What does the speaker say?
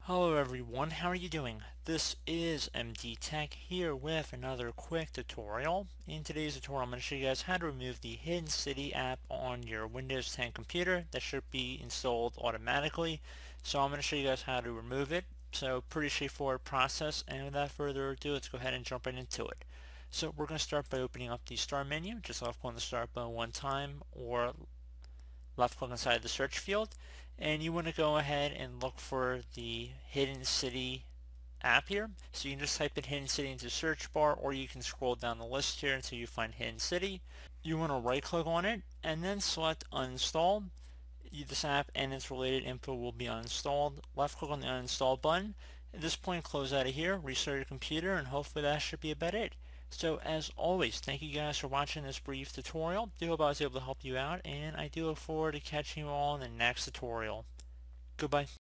Hello everyone, how are you doing? This is MD Tech here with another quick tutorial. In today's tutorial I'm going to show you guys how to remove the Hidden City app on your Windows 10 computer that should be installed automatically. So I'm going to show you guys how to remove it. So pretty straightforward process, and without further ado, let's go ahead and jump right into it. So we're going to start by opening up the start menu. Just left click on the start button one time, or left click inside the search field, and you want to go ahead and look for the Hidden City app here. So you can just type in Hidden City into the search bar, or you can scroll down the list here until you find Hidden City. You want to right click on it and then select Uninstall. This app and its related info will be uninstalled. Left click on the uninstall button. At this point, close out of here, restart your computer, and hopefully that should be about it. So as always, thank you guys for watching this brief tutorial. I do hope I was able to help you out, and I do look forward to catching you all in the next tutorial. Goodbye.